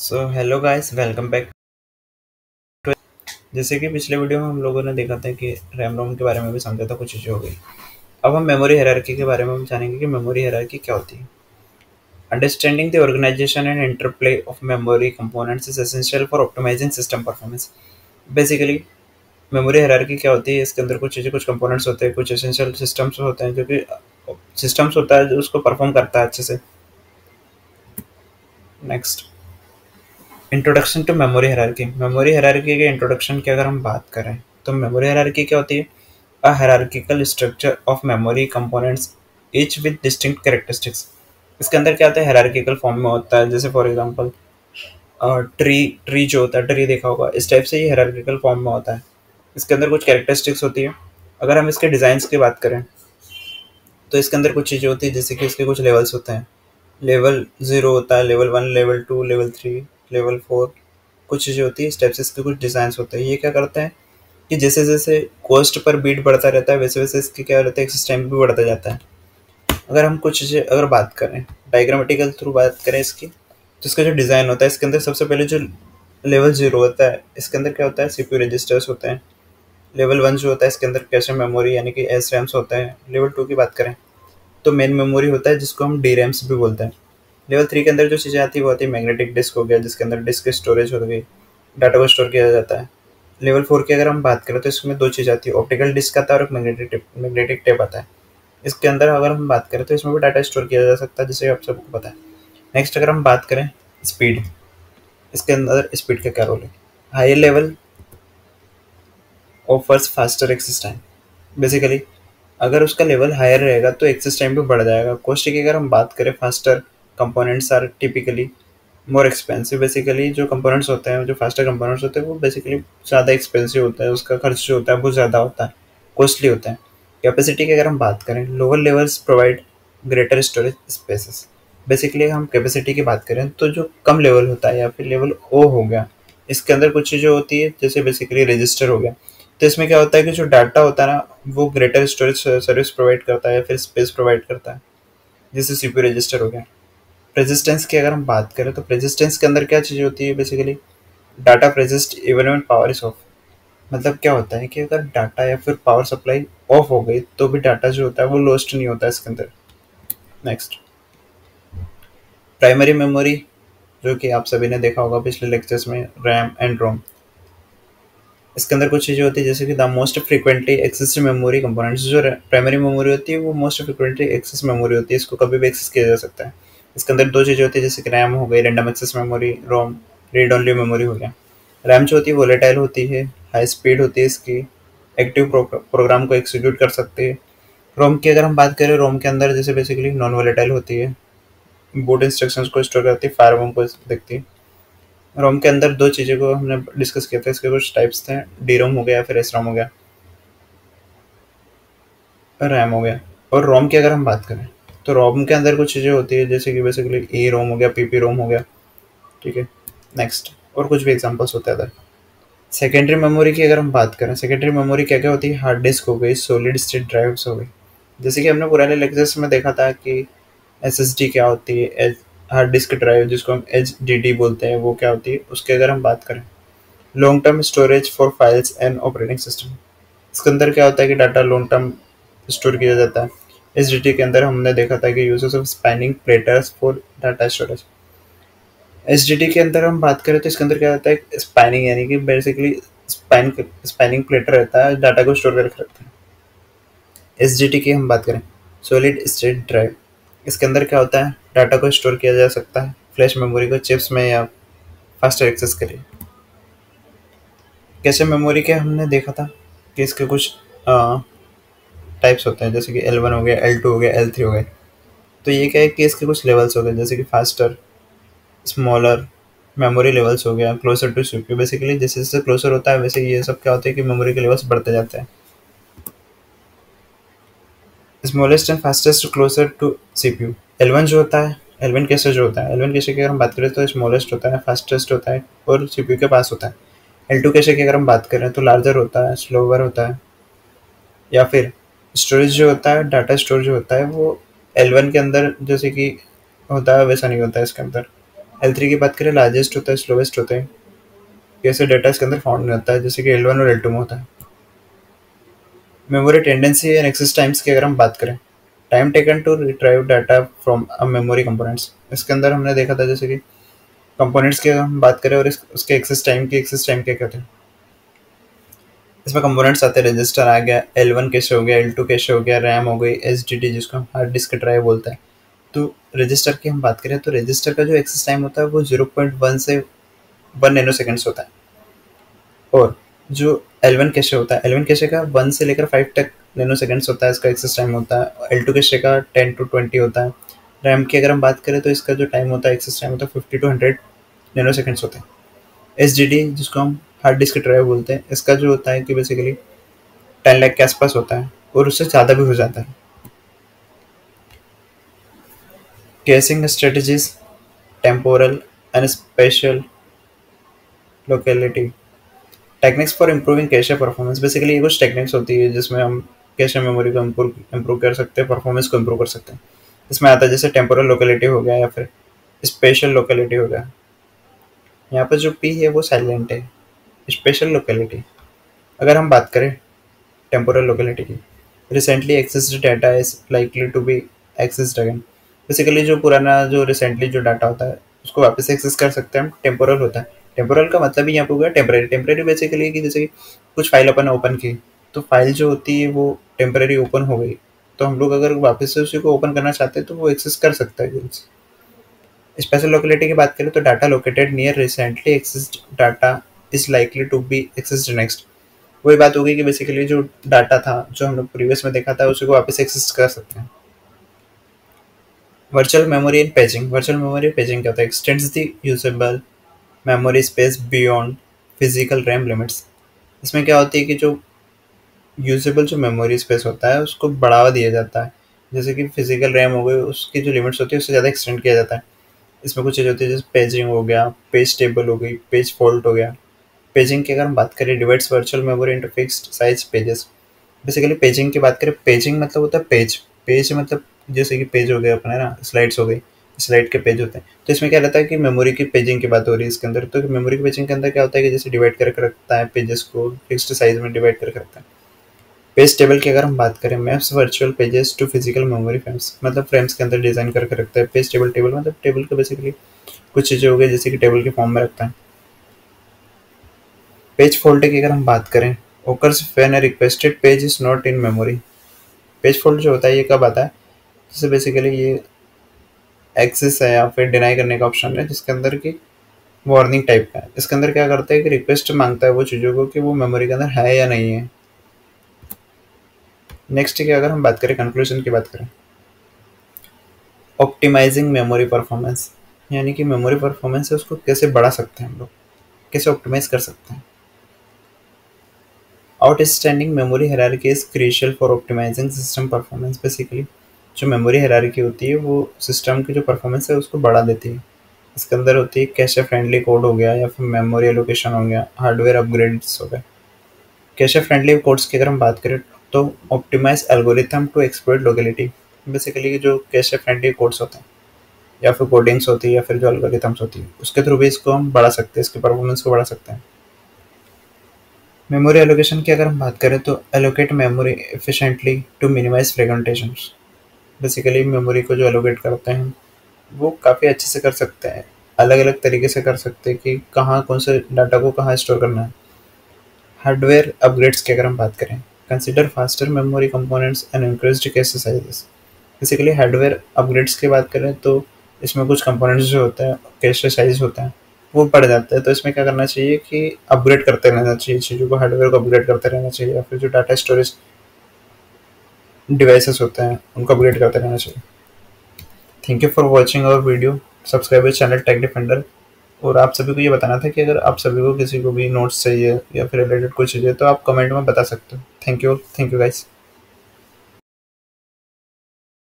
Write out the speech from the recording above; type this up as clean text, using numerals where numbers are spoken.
So hello guys, welcome back. जैसे कि पिछले वीडियो में हम लोगों ने देखा था कि रैम रोम के बारे में भी समझा था, कुछ चीज़ें हो गई। अब हम मेमोरी हायरार्की के बारे में हम जानेंगे कि मेमोरी हायरार्की क्या होती है। Understanding the organisation and interplay of memory components is essential for optimising system performance. Basically memory hierarchy क्या होती है, इसके अंदर कुछ चीज़ें, कुछ कंपोनेंट्स होते हैं, कुछ एसेंशियल सिस्टम्स होते हैं जो कि सिस्टम्स होता है जो उसको परफॉर्म करता है अच्छे से। Next, introduction to memory hierarchy. Memory hierarchy के इंट्रोडक्शन की अगर हम बात करें तो मेमोरी हायरार्की क्या होती है? A hierarchical structure of memory components each with distinct characteristics. इसके अंदर क्या होता है? हायरार्किकल फॉर्म में होता है। जैसे फॉर एग्जांपल ट्री ट्री जो होता है, ट्री देखा होगा, इस टाइप से ये हायरार्किकल फॉर्म में होता है। इसके अंदर कुछ कैरेक्टरिस्टिक्स होती है। अगर हम इसके डिज़ाइंस की बात करें तो इसके अंदर कुछ चीज़ें होती है, जैसे कि इसके कुछ लेवल्स होते हैं। लेवल 0 होता है, लेवल 1, लेवल 2, लेवल 3, लेवल 4, कुछ चीज़ें होती है। स्टेप्स इसके कुछ डिज़ाइंस होते हैं। ये क्या करते हैं कि जैसे जैसे कॉस्ट पर बीट बढ़ता रहता है, वैसे वैसे इसकी क्या रहता है, एक्सेस टाइम भी बढ़ता जाता है। अगर हम कुछ चीज़ें अगर बात करें डायग्रामेटिकल थ्रू बात करें इसकी, तो इसका जो डिज़ाइन होता है, इसके अंदर सबसे पहले जो लेवल 0 होता है, इसके अंदर क्या होता है? सीपीयू रजिस्टर्स होते हैं। लेवल 1 जो होता है, इसके अंदर कैशे मेमोरी यानी कि एस रैम्स होते हैं। लेवल 2 की बात करें तो मेन मेमोरी होता है, जिसको हम डी रैम्स भी बोलते हैं। लेवल 3 के अंदर जो चीज़ें आती है वो आती है मैग्नेटिक डिस्क हो गया, जिसके अंदर डिस्क स्टोरेज हो गई, डाटा को स्टोर किया जाता है। लेवल 4 की अगर हम बात करें तो इसमें दो चीज़ आती है, ऑप्टिकल डिस्क आता है और एक मैग्नेटिक टेप आता है। इसके अंदर अगर हम बात करें तो इसमें भी डाटा स्टोर किया जा सकता है, जिसे आप सबको पता है। नेक्स्ट अगर हम बात करें स्पीड, इसके अंदर स्पीड का क्या रोल है? High level offers faster access time. Basically अगर उसका लेवल हायर रहेगा तो एक्सेस टाइम भी बढ़ जाएगा। कॉस्ट की अगर हम बात करें, faster components are typically more expensive. Basically जो कंपोनेंट्स होते हैं, जो फास्टर कंपोनेंट्स होते हैं, वो बेसिकली ज़्यादा एक्सपेंसिव होता है, उसका खर्च जो होता है वो ज़्यादा होता है, कॉस्टली होता है। कैपेसिटी की अगर हम बात करें, lower levels provide greater storage spaces. Basically हम कैपेसिटी की बात करें तो जो कम लेवल होता है या फिर लेवल ओ हो गया, इसके अंदर कुछ चीज़ें होती है, जैसे बेसिकली रजिस्टर हो गया। तो इसमें क्या होता है कि जो डाटा होता है ना, वो ग्रेटर स्टोरेज सर्विस प्रोवाइड करता है या फिर स्पेस प्रोवाइड करता है, जैसे सीपीयू रजिस्टर हो गया। रेजिस्टेंस की अगर हम बात करें तो रेजिस्टेंस के अंदर क्या चीज़ होती है? Basically data resist even when power is of. मतलब क्या होता है कि अगर डाटा या फिर पावर सप्लाई ऑफ हो गई तो भी डाटा जो होता है वो लॉस्ट नहीं होता है इसके अंदर। नेक्स्ट, प्राइमरी मेमोरी, जो कि आप सभी ने देखा होगा पिछले लेक्चर्स में, रैम एंड रोम। इसके अंदर कुछ चीज़ें होती है, जैसे कि the most frequently access memory components. जो प्राइमरी मेमोरी होती है वो मोस्ट फ्रिक्वेंटली एक्सेस मेमोरी होती है, इसको कभी भी एक्सेस किया जा सकता है। इसके अंदर दो चीज़ें होती है, जैसे कि रैम हो गई, रैंडम एक्सेस मेमोरी, रोम रीड ओनली मेमोरी हो गया। रैम जो होती है वोलेटाइल होती है, हाई स्पीड होती है इसकी, एक्टिव प्रोग्राम को एग्जीक्यूट कर सकती है। रोम की अगर हम बात करें, रोम के अंदर जैसे बेसिकली नॉन वोलेटाइल होती है, बूट इंस्ट्रक्शंस को स्टोर करती है, फायर रोम को देखती है। रोम के अंदर दो चीज़ों को हमने डिस्कस किया था, इसके कुछ टाइप्स थे, डी रोम हो गया, फिर एस रोम हो गया, रैम हो गया। और रोम की अगर हम बात करें तो रोम के अंदर कुछ चीज़ें होती है, जैसे कि बेसिकली ई रोम हो गया, पीपी रोम हो गया। ठीक है। नेक्स्ट, और कुछ भी एग्जांपल्स होते हैं अदर। सेकेंडरी मेमोरी की अगर हम बात करें, सेकेंडरी मेमोरी क्या क्या होती है? हार्ड डिस्क हो गई, सॉलिड स्टेट ड्राइव्स हो गई। जैसे कि हमने पुराने लेक्चर्स में देखा था कि एसएसडी क्या होती है, हार्ड डिस्क ड्राइव, जिसको हम एचडीडी बोलते हैं, वो क्या होती है। उसके अगर हम बात करें, long term storage for files and operating system. इसके अंदर क्या होता है कि डाटा लॉन्ग टर्म स्टोर किया जाता है। एच के अंदर हमने देखा था कि uses of spanning platters for data storage. H के अंदर हम बात करें तो इसके अंदर क्या होता है? स्पैनिंग, यानी कि बेसिकली स्पैनिंग प्लेटर रहता है, डाटा को स्टोर करके रखता है। एस की हम बात करें, सॉलिड स्टेट ड्राइव, इसके अंदर क्या होता है? डाटा को स्टोर किया जा सकता है फ्लैश मेमोरी को, चिप्स में या फास्टर एक्सेस के लिए। कैसे मेमोरी के हमने देखा था कि इसके कुछ टाइप्स होते हैं, जैसे कि L1 हो गया, L2 हो गया, L3 हो गया। तो ये क्या है कि इसके कुछ लेवल्स हो गए, जैसे कि फास्टर, स्मॉलर, मेमोरी लेवल्स हो गया, क्लोजर टू सीपीयू। बेसिकली जैसे जैसे क्लोजर होता है वैसे ये सब क्या होता है कि मेमोरी के लेवल्स बढ़ते जाते हैं। Smallest and fastest closer to CPU. L1 जो होता है, L1 कैसे जो होता है, L1 कैसे की अगर हम बात करें तो स्मॉलेस्ट होता है, फास्टेस्ट होता है और सीपीयू के पास होता है। L2 कैसे की अगर हम बात करें तो लार्जर होता है, स्लोवर होता है। या फिर स्टोरेज जो होता है, डाटा स्टोर जो होता है, वो L1 के अंदर जैसे कि होता है वैसा नहीं होता है इसके अंदर। L3 की बात करें, लार्जेस्ट होता है, स्लोवेस्ट होता है, कैसे डाटा इसके अंदर फाउंड नहीं होता है, जैसे कि L1 और L2 में होता है। Memory tendency and access times की अगर हम बात करें, time taken to retrieve data from a memory components, इसके अंदर हमने देखा था जैसे कि कंपोनेंट्स की अगर हम बात करें और उसके एक्सेस टाइम क्या कहते हैं। इसमें कंपोनेंट्स आते हैं, रजिस्टर आ गया, L1 कैसे हो गया, L2 कैसे हो गया, रैम हो गई, SSD जिसको हार्ड डिस्क ड्राइव बोलते हैं। तो रजिस्टर की हम बात करें तो रजिस्टर का जो एक्सेस टाइम होता है वो 0.1 से 1 नैनो सेकेंड्स होता है। और जो L1 कैशे होता है, L1 कैशे का 1 से लेकर 5 तक नैनो सेकेंड्स होता है, इसका एक्सेस टाइम होता है। L2 कैशे का 10 to 20 होता है। रैम की अगर हम बात करें तो इसका जो टाइम होता है, एक्सेस टाइम होता है 50 to 100 नैनो सेकेंड्स होते हैं। SSD जिसको हम हार्ड डिस्क ड्राइव बोलते हैं, इसका जो होता है कि बेसिकली 10 लाख के आसपास होता है और उससे ज़्यादा भी हो जाता है। Caching strategies, temporal and special locality, techniques for improving cache performance, basically ये कुछ टेक्निक्स होती है जिसमें हम कैशे मेमोरी को इम्प्रूव कर सकते हैं, परफॉर्मेंस को इम्प्रूव कर सकते हैं। इसमें आता है जैसे टेम्पोरल लोकेलिटी हो गया या फिर स्पेशल लोकेलिटी हो गया। यहाँ पर जो पी है वो साइलेंट है। स्पेशल लोकेलिटी, अगर हम बात करें टेम्पोरल लोकेलिटी की, recently accessed data is likely to be accessed again, basically जो पुराना जो रिसेंटली जो डाटा होता है उसको वापस एक्सेस कर सकते हैं हम, टेम्पोरल होता है। टेम्पोरल का मतलब ही यहाँ पे हो गया टेम्परेरी। टेम्परेरी बेसिकली कि जैसे कि कुछ फाइल अपन ओपन की, तो फाइल जो होती है वो टेम्परेरी ओपन हो गई, तो हम लोग अगर वापस से उसी को ओपन करना चाहते हैं तो वो एक्सेस कर सकता है। स्पेशल लोकेलिटी की बात करें तो data located near recently accessed data is likely to be accessed next, वही बात होगी कि बेसिकली जो डाटा था जो हम लोग प्रीवियस में देखा था उसी को वापस एक्सेस कर सकते हैं। Virtual memory and paging, virtual memory paging क्या होता है, x tends the usable memory space beyond physical RAM limits. इसमें क्या होती है कि जो यूजेबल जो मेमोरी स्पेस होता है उसको बढ़ावा दिया जाता है, जैसे कि फिजिकल रैम हो गई उसकी जो लिमिट्स होती है उससे ज़्यादा एक्सटेंड किया जाता है। इसमें कुछ चीज़ होती है जैसे पेजिंग हो गया, पेज टेबल हो गई, पेज फॉल्ट हो गया। पेजिंग की अगर हम बात करें, divides virtual memory into fixed size pages. Basically paging की बात करें, पेजिंग मतलब होता है पेज, पेज मतलब जैसे कि पेज हो गया अपना है ना, स्लाइड्स हो गई, स्लाइड के पेज होते हैं। तो इसमें क्या रहता है कि मेमोरी की पेजिंग की बात हो रही है इसके अंदर। तो मेमोरी की पेजिंग के अंदर क्या होता है कि जैसे डिवाइड करके रखता है पेजेस को, फिक्स्ड साइज में डिवाइड करके रखता है। पेज टेबल की अगर हम बात करें, maps virtual pages to physical memory frames, मतलब फ्रेम्स के अंदर डिजाइन करके रखता है। पेज टेबल, टेबल मतलब टेबल को बेसिकली कुछ चीज़ें हो गई जैसे कि टेबल के फॉर्म में रखता है। पेज फोल्ड की अगर हम बात करें, occurs when a requested page is not in memory. Page fold जो होता है ये कब आता है, जैसे बेसिकली ये एक्सेस है या फिर डिनाई करने का ऑप्शन है जिसके अंदर की वार्निंग टाइप का है। इसके अंदर क्या करता है कि रिक्वेस्ट मांगता है वो चीज़ों को कि वो मेमोरी के अंदर है या नहीं है। नेक्स्ट की अगर हम बात करें, कंक्लूजन की बात करें, ऑप्टिमाइजिंग मेमोरी परफॉर्मेंस, यानी कि मेमोरी परफॉर्मेंस है उसको कैसे बढ़ा सकते हैं हम लोग, कैसे ऑप्टिमाइज कर सकते हैं। Outstanding memory hierarchy is crucial for optimising system performance. Basically जो मेमोरी हायरार्की होती है वो सिस्टम की जो परफॉर्मेंस है उसको बढ़ा देती है। इसके अंदर होती है कैशे फ्रेंडली कोड हो गया या फिर मेमोरी एलोकेशन हो गया, हार्डवेयर अपग्रेड्स हो गए। कैशे फ्रेंडली कोड्स की अगर हम बात करें तो optimise algorithm to exploit locality, basically जो कैशे फ्रेंडली कोड्स होते हैं या फिर कोडिंग्स होती है या फिर जो एल्गोरिथम्स होती है उसके थ्रू भी इसको हम बढ़ा सकते हैं, इसकी परफॉर्मेंस को बढ़ा सकते हैं। मेमोरी एलोकेशन की अगर हम बात करें तो allocate memory efficiently to minimize fragmentations, basically memory को जो एलोकेट करते हैं वो काफ़ी अच्छे से कर सकते हैं, अलग अलग तरीके से कर सकते हैं कि कहाँ कौन से डाटा को कहाँ स्टोर करना है। हार्डवेयर अपग्रेड्स की अगर हम बात करें, consider faster memory components and increased cache sizes. Basically hardware upgrades की बात करें तो इसमें कुछ कंपोनेंट्स जो होते हैं, कैशे साइज होता है वो बढ़ जाता है। तो इसमें क्या करना चाहिए कि अपग्रेड करते रहना चाहिए चीज़ों को, हार्डवेयर को अपग्रेड करते रहना चाहिए या फिर जो डाटा स्टोरेज डिवाइसेस होते हैं उनको अपग्रेड करते रहना चाहिए। Thank you for watching our video, subscribe channel tech defender. और आप सभी को ये बताना था कि अगर आप सभी को किसी को भी नोट्स चाहिए या फिर रिलेटेड कुछ चाहिए तो आप कमेंट में बता सकते हो। Thank you guys.